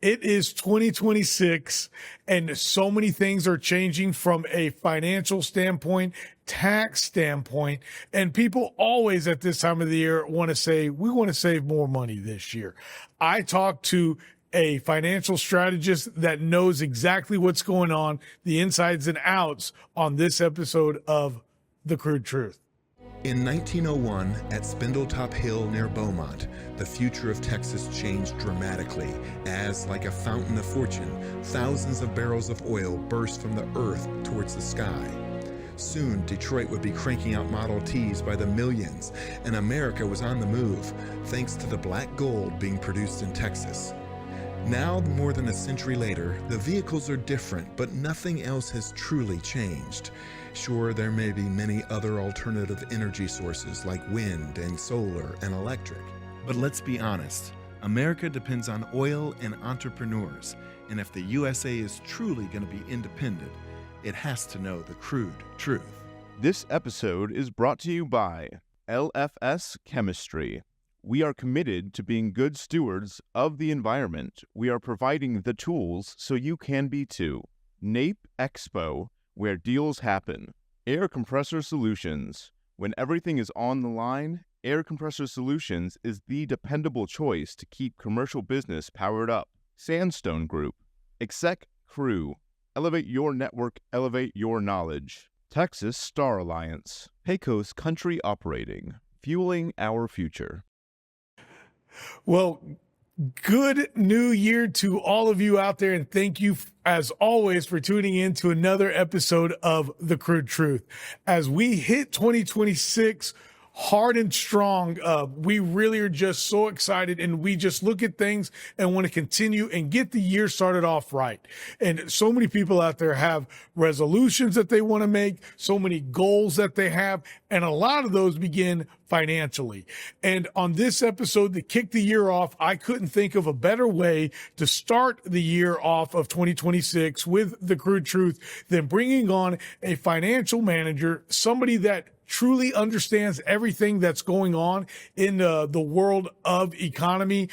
It is 2026, and so many things are changing from a financial standpoint, tax standpoint, and people always at this time of the year want to say, we want to save more money this year. I talked to a financial strategist that knows exactly what's going on, the insides and outs, on this episode of The Crude Truth. In 1901, at Spindletop Hill near Beaumont, the future of Texas changed dramatically as, like a fountain of fortune, thousands of barrels of oil burst from the earth towards the sky. Soon, Detroit would be cranking out Model Ts by the millions, and America was on the move, thanks to the black gold being produced in Texas. Now, more than a century later, the vehicles are different, but nothing else has truly changed. Sure, there may be many other alternative energy sources like wind and solar and electric. But let's be honest, America depends on oil and entrepreneurs. And if the USA is truly going to be independent, it has to know the crude truth. This episode is brought to you by LFS Chemistry. We are committed to being good stewards of the environment. We are providing the tools so you can be too. NAPE Expo, where deals happen. Air Compressor Solutions. When everything is on the line, Air Compressor Solutions is the dependable choice to keep commercial business powered up. Sandstone Group. Exec Crew. Elevate your network, elevate your knowledge. Texas Star Alliance. Pecos Country Operating. Fueling our future. Well, good new year to all of you out there, and thank you as always for tuning in to another episode of The Crude Truth. As we hit 2026 hard and strong, we really are just so excited, and we just look at things and want to continue and get the year started off right. And so many people out there have resolutions that they want to make, so many goals that they have, and a lot of those begin financially. And on this episode, to kick the year off, I couldn't think of a better way to start the year off of 2026 with The Crude Truth than bringing on a financial manager, somebody that truly understands everything that's going on in the world of economy,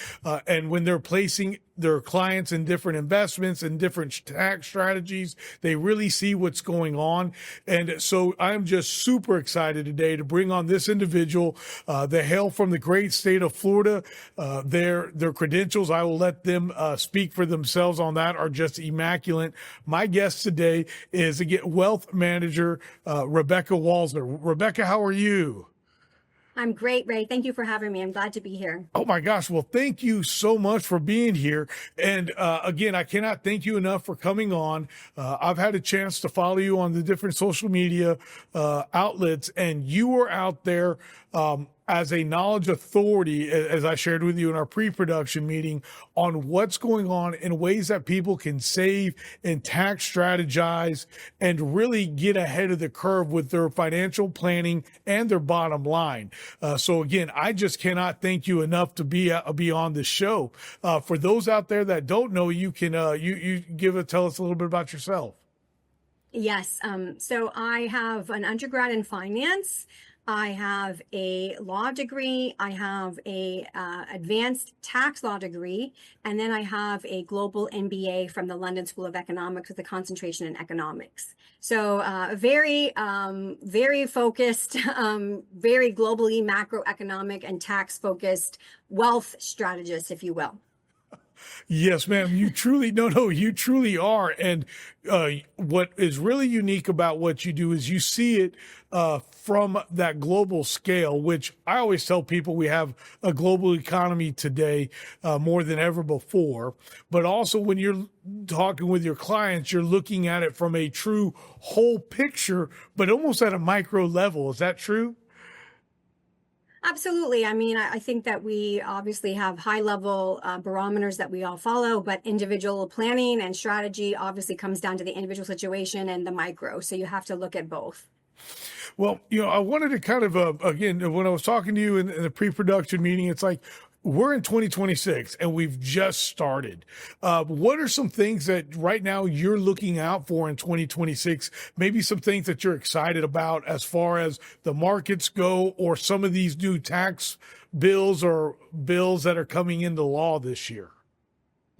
and when they're placing their clients in different investments and different tax strategies, they really see what's going on. And so I'm just super excited today to bring on this individual. They hail from the great state of Florida. Their credentials, I will let them speak for themselves on that, are just immaculate. My guest today is again wealth manager Rebecca Walser. Rebecca, how are you? I'm great, Ray. Thank you for having me. I'm glad to be here. Oh my gosh. Well, thank you so much for being here. And again, I cannot thank you enough for coming on. I've had a chance to follow you on the different social media outlets, and you were out there as a knowledge authority, as I shared with you in our pre-production meeting, on what's going on in ways that people can save and tax strategize and really get ahead of the curve with their financial planning and their bottom line. So again, I just cannot thank you enough to be on the show. For those out there that don't know, you can tell us a little bit about yourself. Yes. So I have an undergrad in finance. I have a law degree. I have a advanced tax law degree, and then I have a global MBA from the London School of Economics with a concentration in economics. So very focused, very globally macroeconomic and tax focused wealth strategist, if you will. Yes, ma'am. You truly are. And what is really unique about what you do is you see it from that global scale, which I always tell people we have a global economy today more than ever before. But also when you're talking with your clients, you're looking at it from a true whole picture, but almost at a micro level. Is that true? Absolutely. I mean, I think that we obviously have high level barometers that we all follow, but individual planning and strategy obviously comes down to the individual situation and the micro. So you have to look at both. Well, I wanted to kind of, again, when I was talking to you in the pre-production meeting, it's like, we're in 2026 and we've just started. What are some things that right now you're looking out for in 2026? Maybe some things that you're excited about as far as the markets go, or some of these new tax bills or bills that are coming into law this year?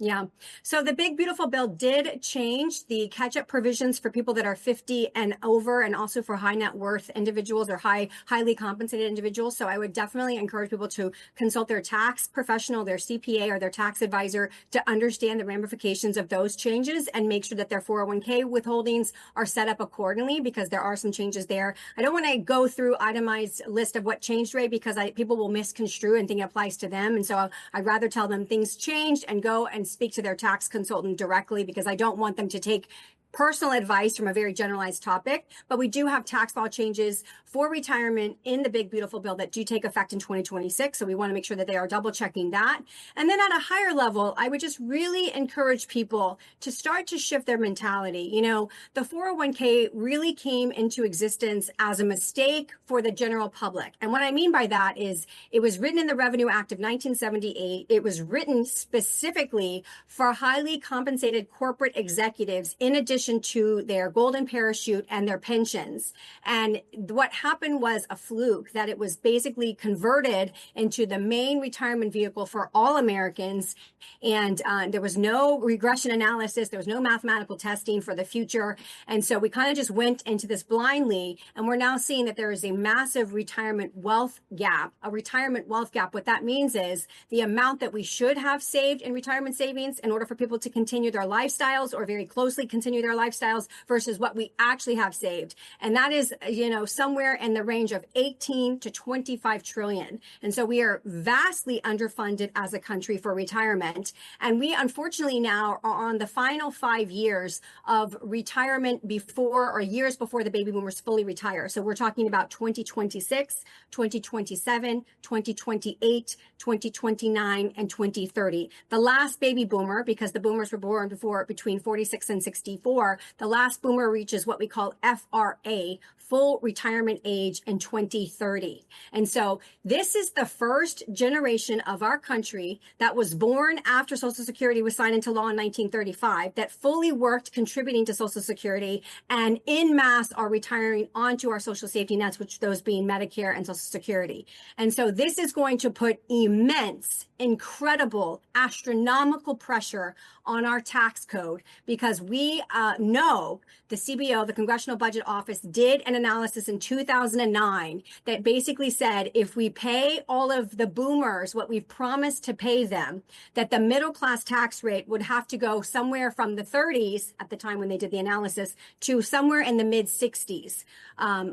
Yeah. So the big beautiful bill did change the catch-up provisions for people that are 50 and over, and also for high net worth individuals or highly compensated individuals. So I would definitely encourage people to consult their tax professional, their CPA, or their tax advisor to understand the ramifications of those changes and make sure that their 401k withholdings are set up accordingly, because there are some changes there. I don't want to go through itemized list of what changed, Ray, because people will misconstrue and think it applies to them. And so I'd rather tell them things changed and go and speak to their tax consultant directly, because I don't want them to take personal advice from a very generalized topic. But we do have tax law changes for retirement in the big beautiful bill that do take effect in 2026. So we want to make sure that they are double checking that. And then at a higher level, I would just really encourage people to start to shift their mentality. You know, the 401k really came into existence as a mistake for the general public. And what I mean by that is it was written in the Revenue Act of 1978. It was written specifically for highly compensated corporate executives, in addition to their golden parachute and their pensions. And what happened was a fluke, that it was basically converted into the main retirement vehicle for all Americans. And there was no regression analysis. There was no mathematical testing for the future. And so we kind of just went into this blindly. And we're now seeing that there is a massive retirement wealth gap, a retirement wealth gap. What that means is the amount that we should have saved in retirement savings in order for people to continue their lifestyles, or very closely continue their lifestyles, versus what we actually have saved. And that is, you know, somewhere in the range of 18 to 25 trillion. And so we are vastly underfunded as a country for retirement. And we unfortunately now are on the final 5 years of retirement before, or years before, the baby boomers fully retire. So we're talking about 2026, 2027, 2028, 2029, and 2030. The last baby boomer, because the boomers were born between 46 and 64, the last boomer reaches what we call FRA, full retirement age, in 2030. And so this is the first generation of our country that was born after Social Security was signed into law in 1935, that fully worked contributing to Social Security, and in mass are retiring onto our social safety nets, which those being Medicare and Social Security. And so this is going to put immense, incredible, astronomical pressure on our tax code, because we know the CBO, the Congressional Budget Office, did an analysis in 2009 that basically said if we pay all of the boomers what we've promised to pay them, that the middle class tax rate would have to go somewhere from the 30s at the time when they did the analysis to somewhere in the mid 60s,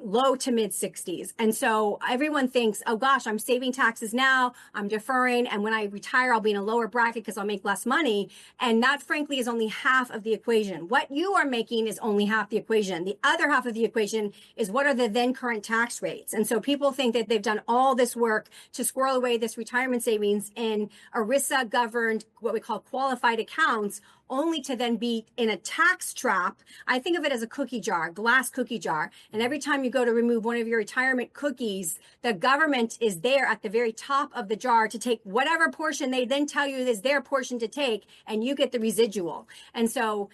low to mid 60s. And so everyone thinks, oh gosh, I'm saving taxes now, I'm deferring, and when I retire, I'll be in a lower bracket because I'll make less money. And that, frankly, is only half of the equation. What you are making is only half the equation. The other half of the equation is what are the then current tax rates. And so people think that they've done all this work to squirrel away this retirement savings in ERISA governed, what we call qualified accounts, only to then be in a tax trap. I think of it as a cookie jar, glass cookie jar. And every time you go to remove one of your retirement cookies, the government is there at the very top of the jar to take whatever portion they then tell you is their portion to take, and you get the residual. And so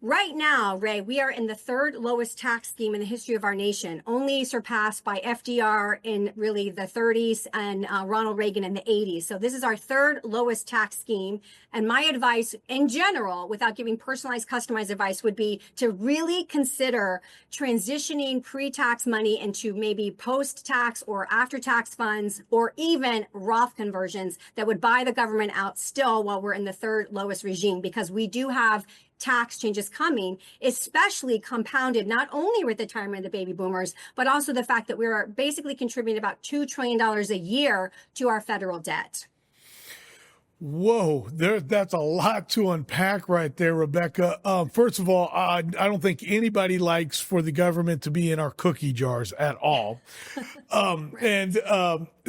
right now, Ray, we are in the third lowest tax scheme in the history of our nation, only surpassed by FDR in really the 30s and Ronald Reagan in the 80s. So this is our third lowest tax scheme. And my advice in general, without giving personalized, customized advice, would be to really consider transitioning pre-tax money into maybe post-tax or after-tax funds, or even Roth conversions that would buy the government out still while we're in the third lowest regime, because we do have tax changes coming, especially compounded not only with the retirement of the baby boomers, but also the fact that we're basically contributing about $2 trillion a year to our federal debt. Whoa, that's a lot to unpack right there, Rebecca. First of all, I don't think anybody likes for the government to be in our cookie jars at all. And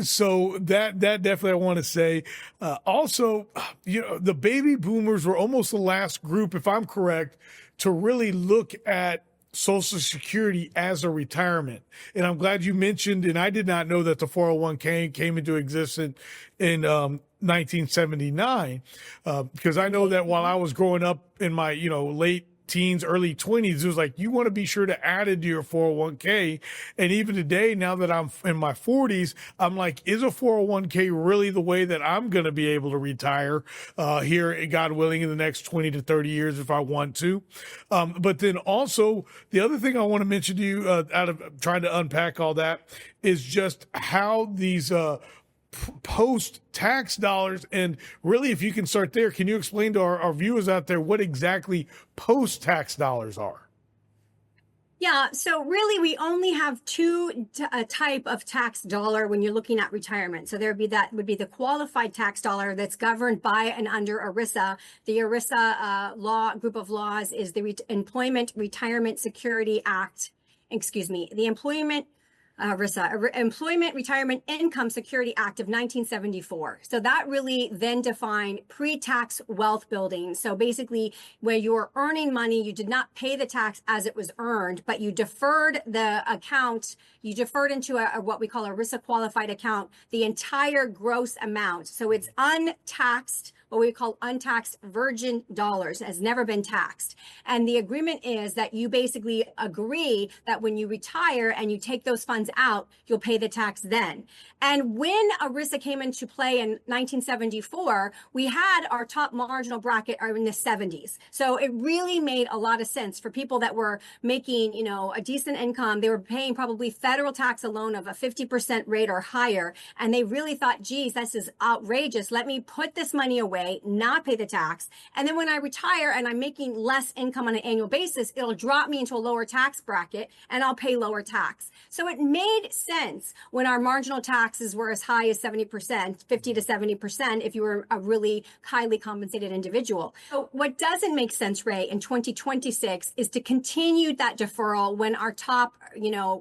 so that definitely I want to say. Also, you know, the baby boomers were almost the last group, if I'm correct, to really look at Social Security as a retirement. And I'm glad you mentioned, and I did not know that the 401k came into existence in 1979, because I know that while I was growing up in my, late teens, early 20s, it was like, you want to be sure to add into your 401k. And even today, now that I'm in my 40s, I'm like, is a 401k really the way that I'm going to be able to retire here, God willing, in the next 20 to 30 years if I want to? But then also, the other thing I want to mention to you out of trying to unpack all that is just how these post-tax dollars, and really, if you can start there, can you explain to our viewers out there what exactly post-tax dollars are? Yeah, so really we only have two type of tax dollar when you're looking at retirement. So that would be the qualified tax dollar that's governed by and under ERISA. The ERISA group of laws is the Employment Retirement Security Act. The Employment Retirement Income Security Act of 1974. So that really then defined pre-tax wealth building. So basically, where you were earning money, you did not pay the tax as it was earned, but you deferred the account. You deferred into what we call a ERISA qualified account, the entire gross amount. So it's untaxed, what we call untaxed virgin dollars, has never been taxed. And the agreement is that you basically agree that when you retire and you take those funds out, you'll pay the tax then. And when ERISA came into play in 1974, we had our top marginal bracket are in the 70s. So it really made a lot of sense for people that were making, a decent income. They were paying probably federal tax alone of a 50% rate or higher. And they really thought, geez, this is outrageous. Let me put this money away, not pay the tax. And then when I retire and I'm making less income on an annual basis, it'll drop me into a lower tax bracket and I'll pay lower tax. So it made sense when our marginal taxes were as high as 70%, 50 to 70%, if you were a really highly compensated individual. So what doesn't make sense, Ray, in 2026 is to continue that deferral when our top,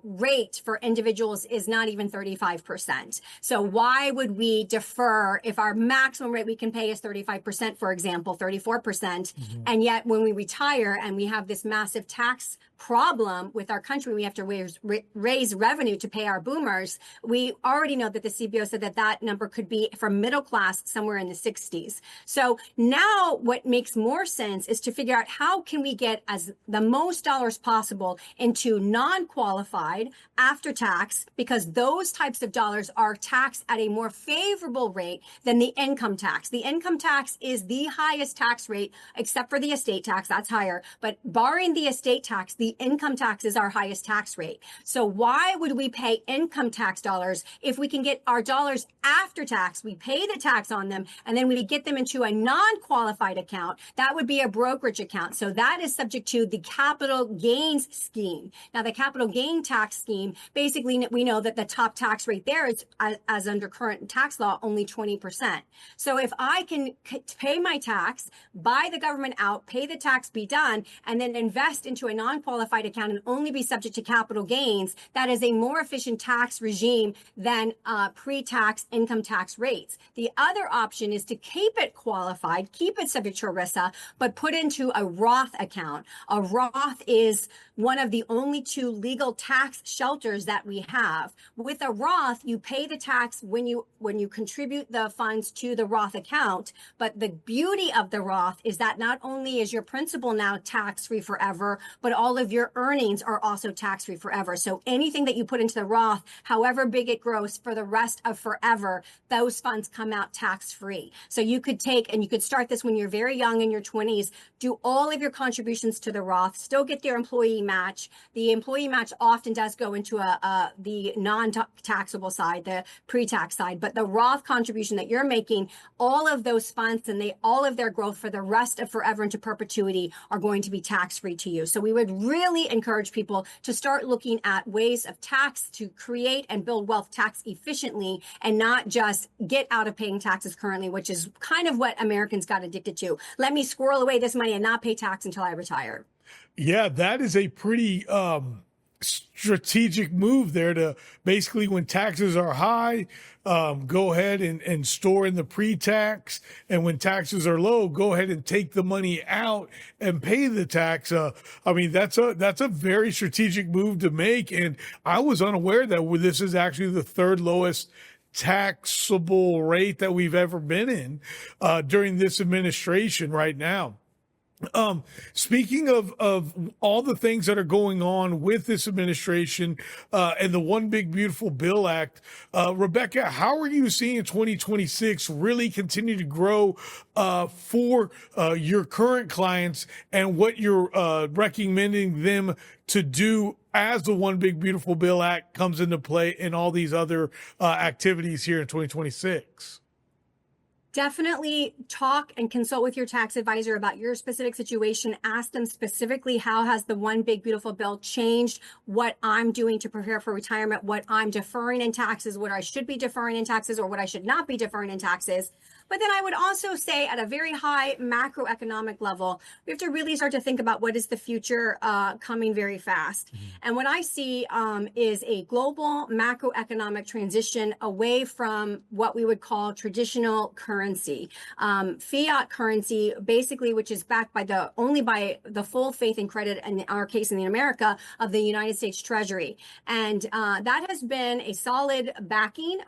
rate for individuals is not even 35%. So why would we defer if our maximum rate we can pay is 35%, for example, 34%, and yet when we retire and we have this massive tax problem with our country, we have to raise revenue to pay our boomers. We already know that the CBO said that number could be for middle class somewhere in the 60s. So now what makes more sense is to figure out how can we get as the most dollars possible into non-qualified after tax, because those types of dollars are taxed at a more favorable rate than the income tax. The income tax is the highest tax rate, except for the estate tax, that's higher. But barring the estate tax, the income tax is our highest tax rate. So why would we pay income tax dollars if we can get our dollars after tax? We pay the tax on them and then we get them into a non-qualified account. That would be a brokerage account. So that is subject to the capital gains scheme. Now, the capital gain tax scheme, basically we know that the top tax rate there is, as under current tax law, only 20%. So if I can pay my tax, buy the government out, pay the tax, be done, and then invest into a non-qualified account and only be subject to capital gains, that is a more efficient tax regime than pre-tax income tax rates. The other option is to keep it qualified, keep it subject to ERISA, but put into a Roth account. A Roth is one of the only two legal tax shelters that we have. With a Roth, you pay the tax when you contribute the funds to the Roth account. But the beauty of the Roth is that not only is your principal now tax-free forever, but all of your earnings are also tax-free forever. So anything that you put into the Roth, however big it grows for the rest of forever, those funds come out tax-free. So you could start this when you're very young in your 20s, do all of your contributions to the Roth, still get their employee match. The employee match often does go into the non-taxable side, the pre-tax side, but the Roth contribution that you're making, all of those funds and all of their growth for the rest of forever into perpetuity are going to be tax-free to you. So we would really encourage people to start looking at ways of tax to create and build wealth tax efficiently and not just get out of paying taxes currently, which is kind of what Americans got addicted to. Let me squirrel away this money and not pay tax until I retire. Yeah, that is a pretty strategic move there to basically, when taxes are high, go ahead and store in the pre-tax. And when taxes are low, go ahead and take the money out and pay the tax. That's a very strategic move to make. And I was unaware that this is actually the third lowest taxable rate that we've ever been in during this administration right now. Speaking of all the things that are going on with this administration and the One Big Beautiful Bill Act, Rebecca, how are you seeing 2026 really continue to grow for your current clients, and what you're recommending them to do as the One Big Beautiful Bill Act comes into play and all these other activities here in 2026? Definitely talk and consult with your tax advisor about your specific situation. Ask them specifically, how has the One Big Beautiful Bill changed what I'm doing to prepare for retirement, what I'm deferring in taxes, what I should be deferring in taxes, or what I should not be deferring in taxes. But then I would also say, at a very high macroeconomic level, we have to really start to think about what is the future coming very fast. Mm-hmm. And what I see is a global macroeconomic transition away from what we would call traditional currency. Fiat currency, basically, which is backed by only by the full faith and credit, in our case in America, of the United States Treasury. And that has been a solid backing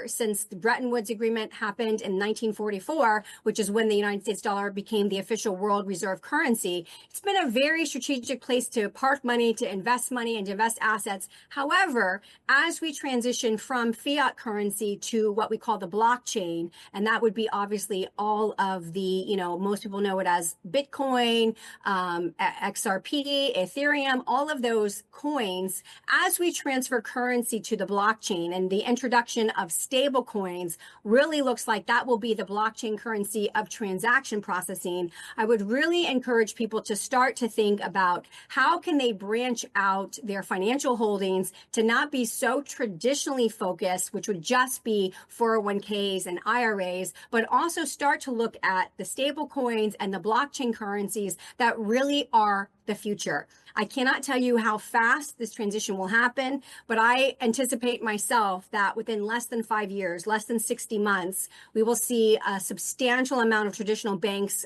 since the Bretton Woods Agreement happened in 1944, which is when the United States dollar became the official world reserve currency. It's been a very strategic place to park money, to invest money, and to invest assets. However, as we transition from fiat currency to what we call the blockchain, and that would be obviously all of the, most people know it as Bitcoin, XRP, Ethereum, all of those coins, as we transfer currency to the blockchain and the introduction of stable coins really looks like that will be the blockchain currency of transaction processing. I would really encourage people to start to think about how can they branch out their financial holdings to not be so traditionally focused, which would just be 401ks and IRAs, but also start to look at the stable coins and the blockchain currencies that really are the future. I cannot tell you how fast this transition will happen, but I anticipate myself that within less than 5 years, less than 60 months, we will see a substantial amount of traditional banks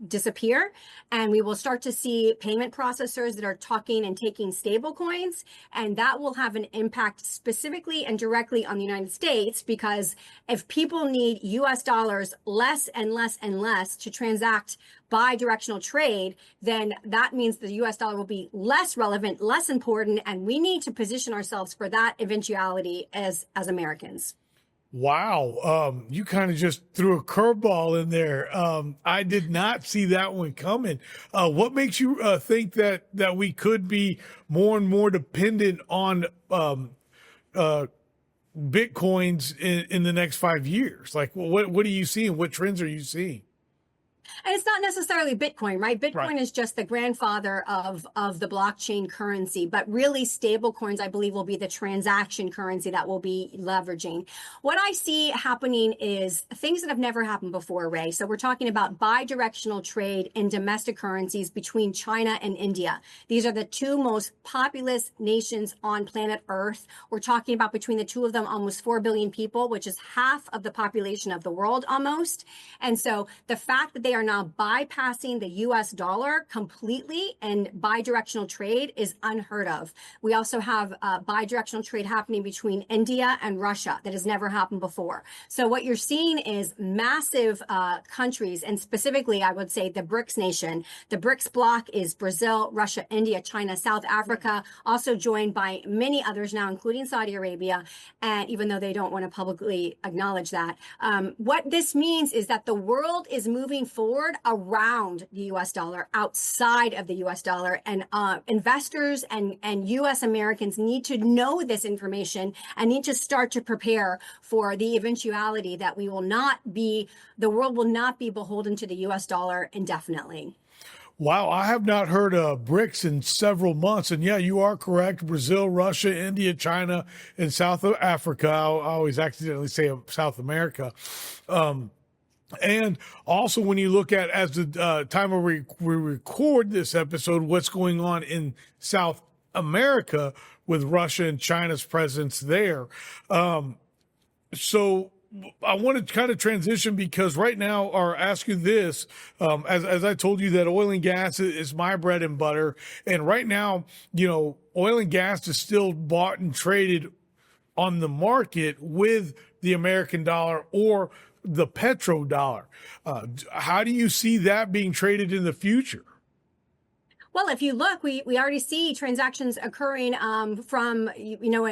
disappear, and we will start to see payment processors that are talking and taking stable coins, and that will have an impact specifically and directly on the United States, because if people need US dollars less and less and less to transact bi-directional trade, then that means the US dollar will be less relevant, less important, and we need to position ourselves for that eventuality as Americans. Wow. You kind of just threw a curveball in there. I did not see that one coming. What makes you think that we could be more and more dependent on Bitcoins in the next 5 years? Like, what are you seeing? What trends are you seeing? And it's not necessarily Bitcoin, right? Bitcoin is just the grandfather of the blockchain currency, but really stable coins, I believe, will be the transaction currency that we'll be leveraging. What I see happening is things that have never happened before, Ray. So we're talking about bi-directional trade in domestic currencies between China and India. These are the two most populous nations on planet Earth. We're talking about, between the two of them, almost 4 billion people, which is half of the population of the world almost. And so the fact that they are now bypassing the US dollar completely and bi-directional trade is unheard of. We also have bi-directional trade happening between India and Russia that has never happened before. So what you're seeing is massive countries, and specifically, I would say the BRICS nation. The BRICS bloc is Brazil, Russia, India, China, South Africa, also joined by many others now, including Saudi Arabia, and even though they don't want to publicly acknowledge that. What this means is that the world is moving forward around the US dollar, outside of the US dollar, and investors and US Americans need to know this information and need to start to prepare for the eventuality that the world will not be beholden to the US dollar indefinitely. Wow, I have not heard of BRICS in several months. And yeah, you are correct. Brazil, Russia, India, China, and South Africa. I always accidentally say South America. And also, when you look at, as the time we record this episode, what's going on in South America with Russia and China's presence there. So I want to kind of transition, because right now, or ask you this, as I told you, that oil and gas is my bread and butter. And right now, oil and gas is still bought and traded on the market with the American dollar or the petrodollar. How do you see that being traded in the future? Well, if you look, we already see transactions occurring from,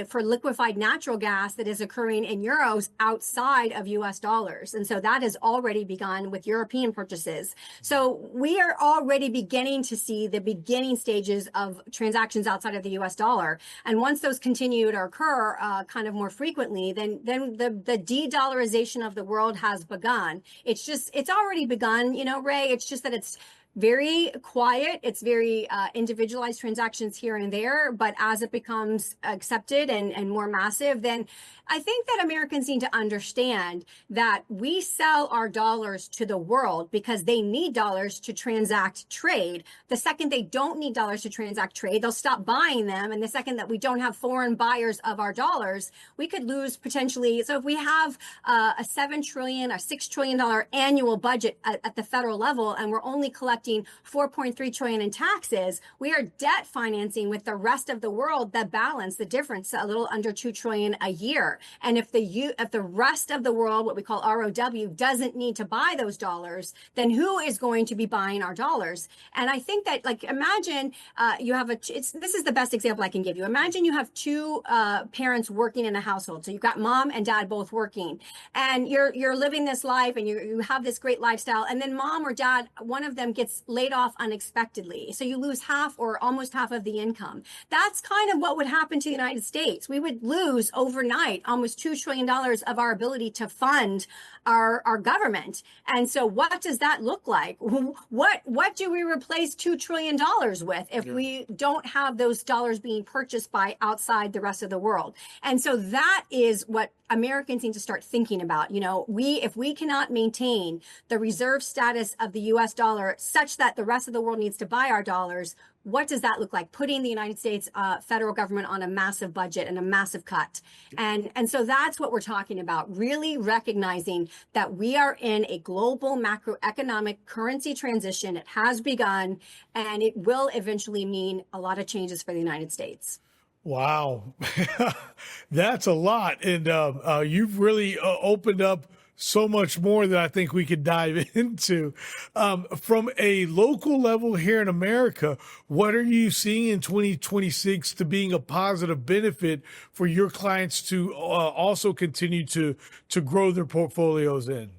for liquefied natural gas that is occurring in euros outside of US dollars. And so that has already begun with European purchases. So we are already beginning to see the beginning stages of transactions outside of the US dollar. And once those continue to occur kind of more frequently, then the de-dollarization of the world has begun. It's already begun, Ray. It's just that it's very quiet. It's very individualized transactions here and there. But as it becomes accepted and more massive, then I think that Americans need to understand that we sell our dollars to the world because they need dollars to transact trade. The second they don't need dollars to transact trade, they'll stop buying them. And the second that we don't have foreign buyers of our dollars, we could lose potentially. So if we have a $7 trillion, a $6 trillion annual budget at the federal level, and we're only collecting $4.3 trillion in taxes, we are debt financing with the rest of the world the balance, the difference, a little under $2 trillion a year. And if the rest of the world, what we call ROW, doesn't need to buy those dollars, then who is going to be buying our dollars? And I think that, imagine you have this is the best example I can give you. Imagine you have two parents working in a household. So you've got mom and dad both working, and you're living this life, and you have this great lifestyle, and then mom or dad, one of them gets laid off unexpectedly. So you lose half or almost half of the income. That's kind of what would happen to the United States. We would lose overnight almost $2 trillion of our ability to fund our government. And so what does that look like? What do we replace $2 trillion with if we don't have those dollars being purchased by outside the rest of the world? And so that is what Americans need to start thinking about. If we cannot maintain the reserve status of the US dollar such that the rest of the world needs to buy our dollars, what does that look like? Putting the United States federal government on a massive budget and a massive cut. And so that's what we're talking about, really recognizing that we are in a global macroeconomic currency transition. It has begun, and it will eventually mean a lot of changes for the United States. Wow. That's a lot. And you've really opened up so much more that I think we could dive into. From a local level here in America, what are you seeing in 2026 to being a positive benefit for your clients to also continue to grow their portfolios in?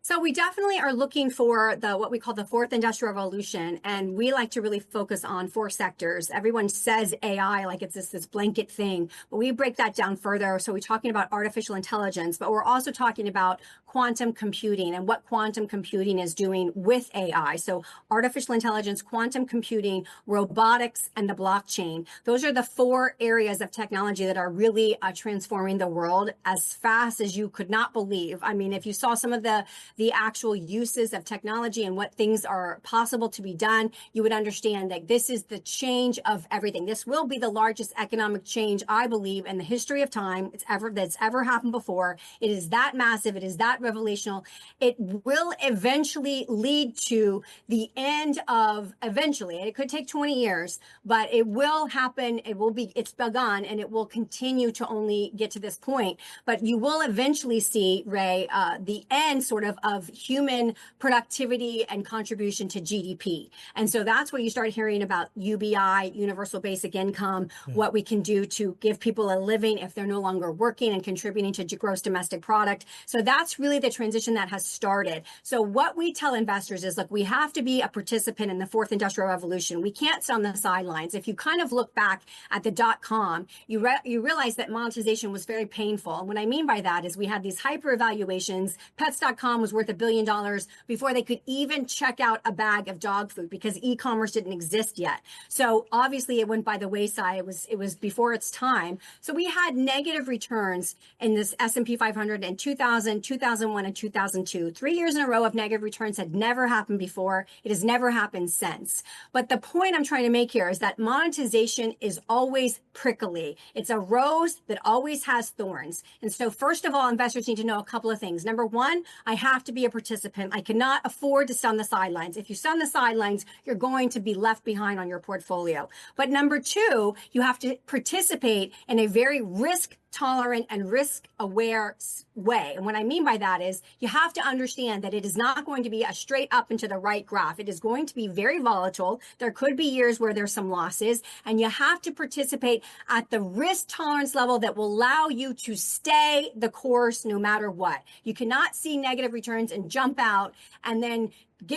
So we definitely are looking for what we call the fourth industrial revolution. And we like to really focus on 4 sectors. Everyone says AI like it's this blanket thing, but we break that down further. So we're talking about artificial intelligence, but we're also talking about quantum computing and what quantum computing is doing with AI. So artificial intelligence, quantum computing, robotics, and the blockchain. Those are the 4 areas of technology that are really transforming the world as fast as you could not believe. I mean, if you saw some of the actual uses of technology and what things are possible to be done, you would understand that this is the change of everything. This will be the largest economic change, I believe, in the history of time that's ever happened before. It is that massive. It is that revelational. It will eventually lead to the end of, it could take 20 years, but it will happen. It's begun, and it will continue to only get to this point. But you will eventually see, Ray, the end sort of human productivity and contribution to GDP. And so that's where you start hearing about UBI, universal basic income, what we can do to give people a living if they're no longer working and contributing to gross domestic product. So that's really the transition that has started. So what we tell investors is, look, we have to be a participant in the fourth industrial revolution. We can't sit on the sidelines. If you kind of look back at the .com, you realize that monetization was very painful. And what I mean by that is we had these hyper evaluations. Pets.com was worth $1 billion before they could even check out a bag of dog food because e-commerce didn't exist yet. So obviously it went by the wayside. It was before its time. So we had negative returns in this S&P 500 in 2000, 2001, and 2002. 3 years in a row of negative returns had never happened before. It has never happened since. But the point I'm trying to make here is that monetization is always prickly. It's a rose that always has thorns. And so first of all, investors need to know a couple of things. Number one, I have to be a participant. I cannot afford to sit on the sidelines. If you sit on the sidelines, you're going to be left behind on your portfolio. But number two, you have to participate in a very risk tolerant and risk aware way. And what I mean by that is you have to understand that it is not going to be a straight up and to the right graph. It is going to be very volatile. There could be years where there's some losses, and you have to participate at the risk tolerance level that will allow you to stay the course no matter what. You cannot see negative returns and jump out and then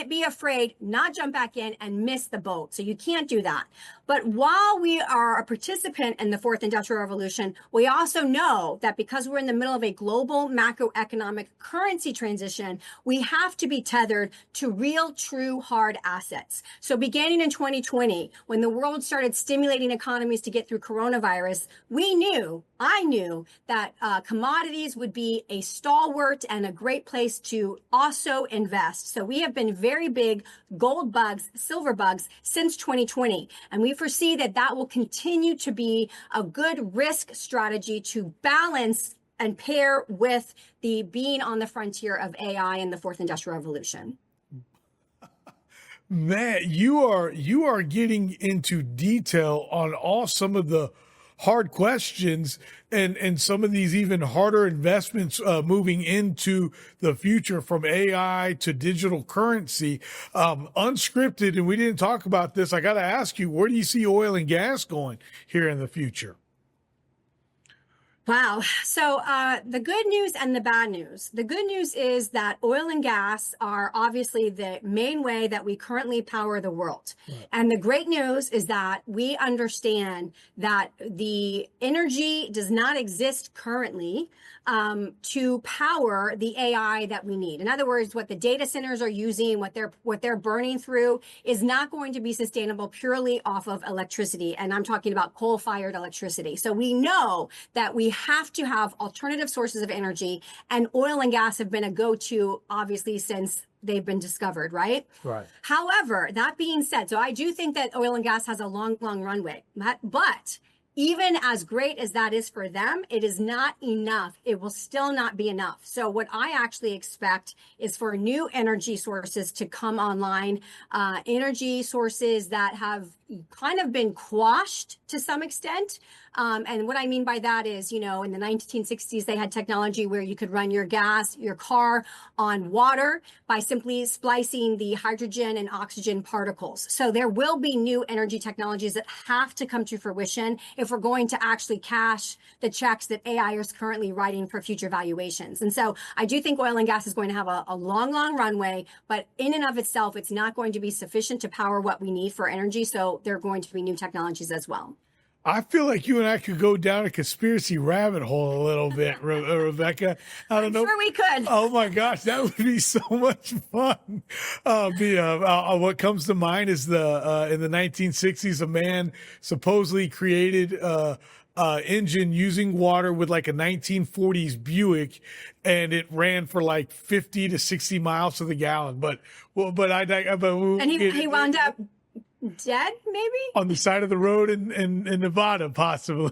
be afraid, not jump back in and miss the boat. So you can't do that. But while we are a participant in the fourth industrial revolution, we also know that because we're in the middle of a global macroeconomic currency transition, we have to be tethered to real, true, hard assets. So beginning in 2020, when the world started stimulating economies to get through coronavirus, I knew that commodities would be a stalwart and a great place to also invest. So we have been very big gold bugs, silver bugs since 2020. And we foresee that that will continue to be a good risk strategy to balance and pair with the being on the frontier of AI and the fourth industrial revolution. Man, you are getting into detail on all some of the hard questions and some of these even harder investments moving into the future, from AI to digital currency, unscripted. And we didn't talk about this. I got to ask you, where do you see oil and gas going here in the future? Wow. So the good news and the bad news. The good news is that oil and gas are obviously the main way that we currently power the world. Right. And the great news is that we understand that the energy does not exist currently to power the AI that we need. In other words, what the data centers are using, what they're burning through is not going to be sustainable purely off of electricity. And I'm talking about coal-fired electricity. So we know that we have to have alternative sources of energy, and oil and gas have been a go-to, obviously, since they've been discovered, right? Right. However, that being said, so I do think that oil and gas has a long, long runway, but even as great as that is for them, it is not enough. It will still not be enough. So what I actually expect is for new energy sources to come online, energy sources that have kind of been quashed to some extent. And what I mean by that is, in the 1960s, they had technology where you could run your car on water by simply splicing the hydrogen and oxygen particles. So there will be new energy technologies that have to come to fruition if we're going to actually cash the checks that AI is currently writing for future valuations. And so I do think oil and gas is going to have a long, long runway, but in and of itself, it's not going to be sufficient to power what we need for energy. So there are going to be new technologies as well. I feel like you and I could go down a conspiracy rabbit hole a little bit, Rebecca. I don't know. Sure we could. Oh my gosh, that would be so much fun. What comes to mind is in the 1960s, a man supposedly created engine using water with like a 1940s Buick, and it ran for like 50 to 60 miles to the gallon. And he wound up dead, maybe on the side of the road in Nevada, possibly.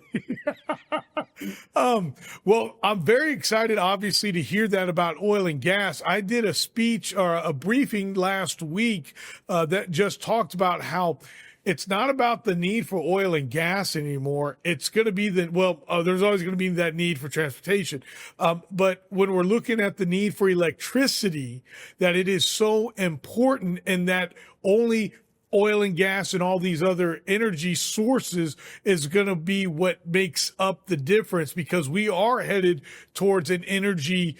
Well, I'm very excited, obviously, to hear that about oil and gas. I did a speech or a briefing last week that just talked about how it's not about the need for oil and gas anymore. It's going to be there's always going to be that need for transportation. But when we're looking at the need for electricity, that it is so important, and that only oil and gas and all these other energy sources is going to be what makes up the difference, because we are headed towards an energy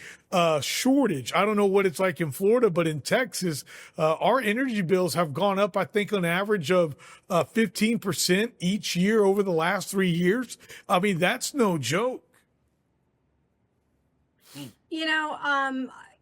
shortage. I don't know what it's like in Florida, but in Texas, our energy bills have gone up, I think, on average of 15% each year over the last 3 years. I mean, that's no joke.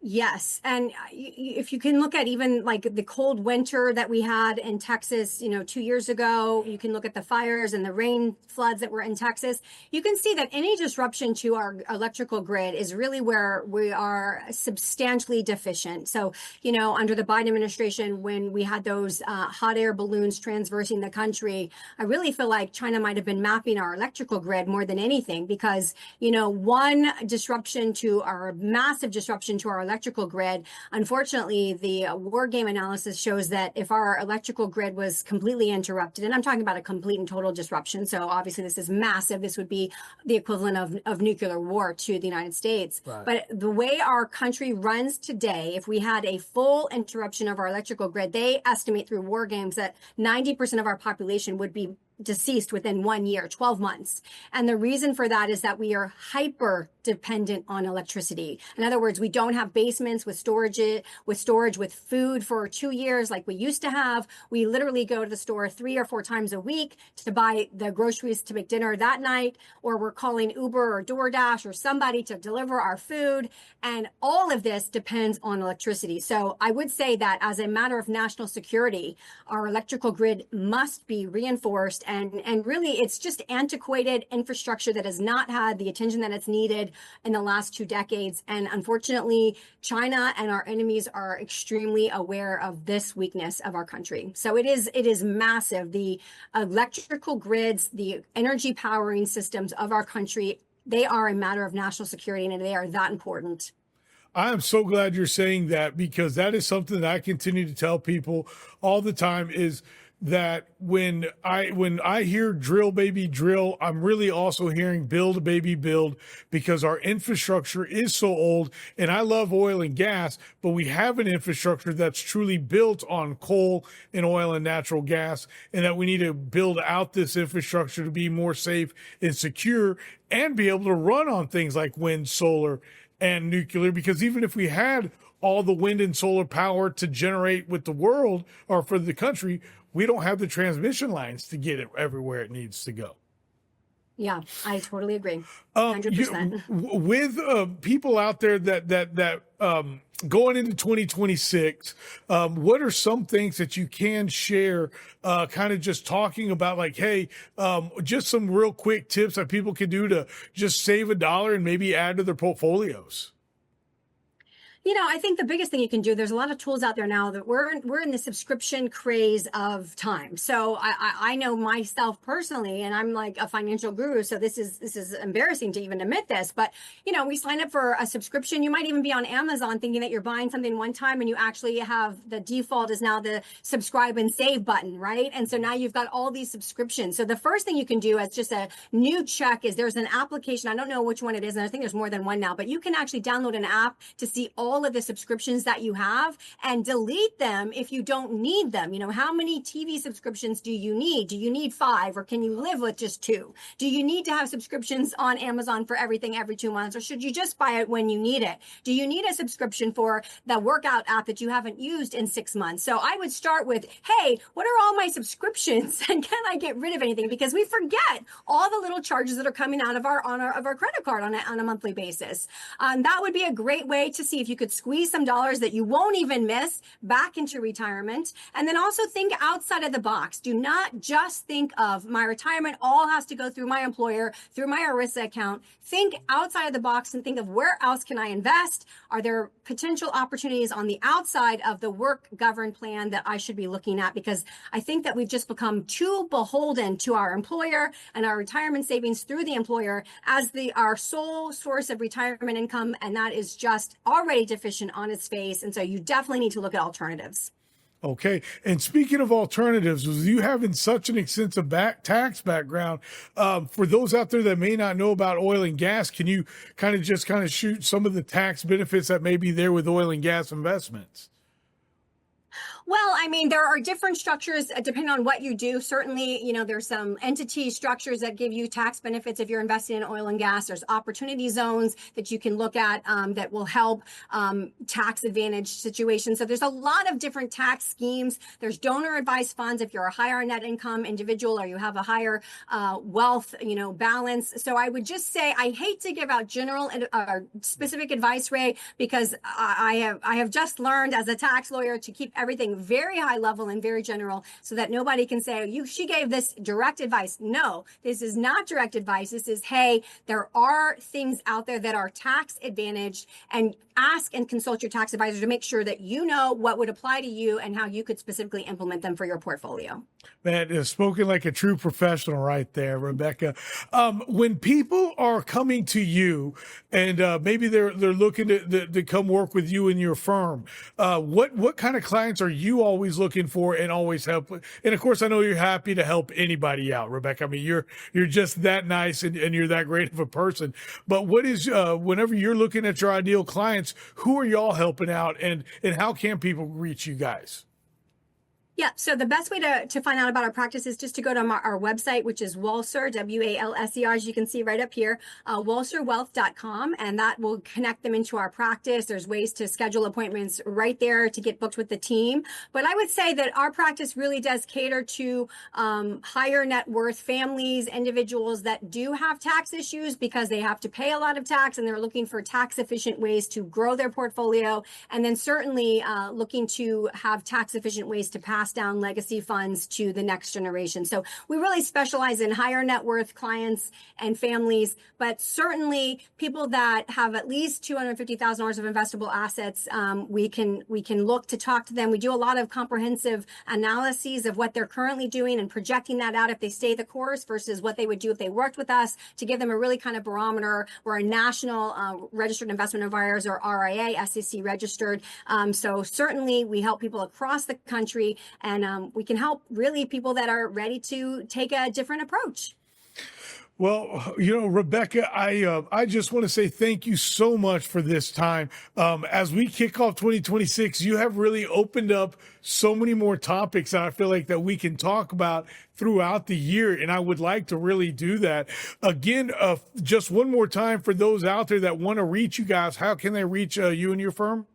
Yes. And if you can look at even like the cold winter that we had in Texas, 2 years ago, you can look at the fires and the rain floods that were in Texas. You can see that any disruption to our electrical grid is really where we are substantially deficient. So, under the Biden administration, when we had those hot air balloons transversing the country, I really feel like China might have been mapping our electrical grid more than anything, because, one massive disruption to our electrical grid. Unfortunately, the war game analysis shows that if our electrical grid was completely interrupted, and I'm talking about a complete and total disruption, so obviously this is massive. This would be the equivalent of nuclear war to the United States. Right. But the way our country runs today, if we had a full interruption of our electrical grid, they estimate through war games that 90% of our population would be deceased within 1 year, 12 months. And the reason for that is that we are hyper dependent on electricity. In other words, we don't have basements with storage with food for 2 years like we used to have. We literally go to the store 3 or 4 times a week to buy the groceries to make dinner that night, or we're calling Uber or DoorDash or somebody to deliver our food. And all of this depends on electricity. So I would say that as a matter of national security, our electrical grid must be reinforced. And really, it's just antiquated infrastructure that has not had the attention that it's needed in the last 2 decades. And unfortunately, China and our enemies are extremely aware of this weakness of our country. So it is massive. The electrical grids, the energy powering systems of our country, they are a matter of national security, and they are that important. I am so glad you're saying that, because that is something that I continue to tell people all the time, is that when I hear drill baby drill, I'm really also hearing build baby build, because our infrastructure is so old. And I love oil and gas, but we have an infrastructure that's truly built on coal and oil and natural gas, and that we need to build out this infrastructure to be more safe and secure and be able to run on things like wind, solar, and nuclear. Because even if we had all the wind and solar power to generate with the world or for the country, we don't have the transmission lines to get it everywhere it needs to go. Yeah, I totally agree. 100%. With people out there that going into 2026, what are some things that you can share, kind of just talking about, like, hey, just some real quick tips that people can do to just save $1 and maybe add to their portfolios? I think the biggest thing you can do, there's a lot of tools out there now that we're in the subscription craze of time. So I know myself personally, and I'm like a financial guru, so this is embarrassing to even admit this, but we sign up for a subscription. You might even be on Amazon thinking that you're buying something one time, and you actually have the default is now the subscribe and save button, right? And so now you've got all these subscriptions. So the first thing you can do as just a new check is there's an application. I don't know which one it is, and I think there's more than one now, but you can actually download an app to see all of the subscriptions that you have and delete them if you don't need them. How many TV subscriptions do you need? Do you need 5, or can you live with just 2? Do you need to have subscriptions on Amazon for everything every 2 months, or should you just buy it when you need it? Do you need a subscription for the workout app that you haven't used in 6 months? So I would start with, hey, what are all my subscriptions, and can I get rid of anything? Because we forget all the little charges that are coming out of our credit card on a monthly basis. That would be a great way to see if you could squeeze some dollars that you won't even miss back into retirement. And then also think outside of the box. Do not just think of my retirement all has to go through my employer, through my ERISA account. Think outside of the box and think of where else can I invest? Are there potential opportunities on the outside of the work governed plan that I should be looking at? Because I think that we've just become too beholden to our employer and our retirement savings through the employer as our sole source of retirement income. And that is just already deficient on its face. And so you definitely need to look at alternatives. Okay. And speaking of alternatives, with you having such an extensive tax background, for those out there that may not know about oil and gas, can you kind of shoot some of the tax benefits that may be there with oil and gas investments? Well, I mean, there are different structures depending on what you do. Certainly, there's some entity structures that give you tax benefits if you're investing in oil and gas. There's opportunity zones that you can look at that will help tax advantage situations. So there's a lot of different tax schemes. There's donor advised funds if you're a higher net income individual or you have a higher wealth, balance. So I would just say I hate to give out general or specific advice, Ray, because I have just learned as a tax lawyer to keep everything very high level and very general so that nobody can say, she gave this direct advice. No, this is not direct advice. This is, hey, there are things out there that are tax advantaged, and ask and consult your tax advisor to make sure that you know what would apply to you and how you could specifically implement them for your portfolio. Man, it's spoken like a true professional right there, Rebecca. When people are coming to you and maybe they're looking to come work with you in your firm, what kind of clients are you always looking for and always help? And of course, I know you're happy to help anybody out, Rebecca. I mean, you're just that nice and you're that great of a person. But what is whenever you're looking at your ideal clients, who are y'all helping out, and how can people reach you guys? Yeah, so the best way to find out about our practice is just to go to our website, which is Walser, Walser, as you can see right up here, walserwealth.com, and that will connect them into our practice. There's ways to schedule appointments right there to get booked with the team. But I would say that our practice really does cater to higher net worth families, individuals that do have tax issues because they have to pay a lot of tax and they're looking for tax efficient ways to grow their portfolio. And then certainly looking to have tax efficient ways to pass down legacy funds to the next generation. So we really specialize in higher net worth clients and families, but certainly people that have at least $250,000 of investable assets, we can look to talk to them. We do a lot of comprehensive analyses of what they're currently doing and projecting that out if they stay the course versus what they would do if they worked with us, to give them a really kind of barometer. We're a national registered investment advisors, or RIA, SEC registered. So certainly we help people across the country, and we can help really people that are ready to take a different approach. Well, Rebecca, I just want to say thank you so much for this time. As we kick off 2026, you have really opened up so many more topics that I feel like that we can talk about throughout the year, and I would like to really do that. Again, just one more time for those out there that want to reach you guys, how can they reach you and your firm?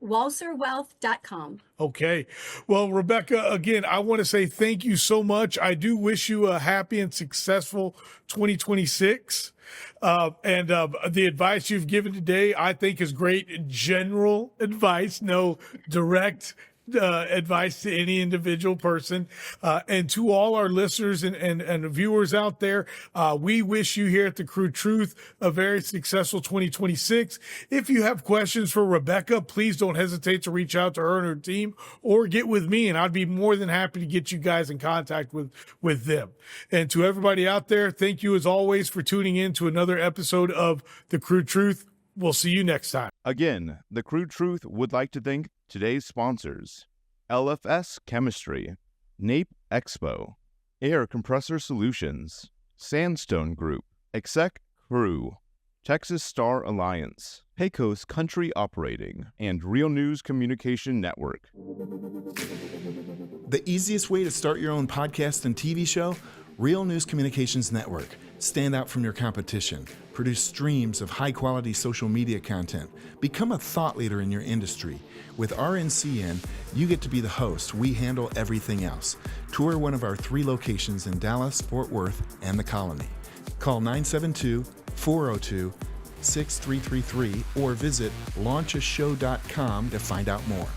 walserwealth.com. Okay. Well, Rebecca, again, I want to say thank you so much. I do wish you a happy and successful 2026. And the advice you've given today, I think, is great general advice, no direct advice to any individual person. And to all our listeners and viewers out there, we wish you here at the Crude Truth a very successful 2026. If you have questions for Rebecca, please don't hesitate to reach out to her and her team, or get with me, and I'd be more than happy to get you guys in contact with them. And to everybody out there, thank you as always for tuning in to another episode of the Crude Truth. We'll see you next time. Again, the Crude Truth would like to thank today's sponsors: LFS Chemistry, NAPE Expo, Air Compressor Solutions, Sandstone Group, Exec Crew, Texas Star Alliance, Pecos Country Operating, and Real News Communication Network. The easiest way to start your own podcast and TV show? Real News Communications Network. Stand out from your competition. Produce streams of high-quality social media content. Become a thought leader in your industry. With RNCN, you get to be the host. We handle everything else. Tour one of our 3 locations in Dallas, Fort Worth, and the Colony. Call 972-402-6333 or visit launchashow.com to find out more.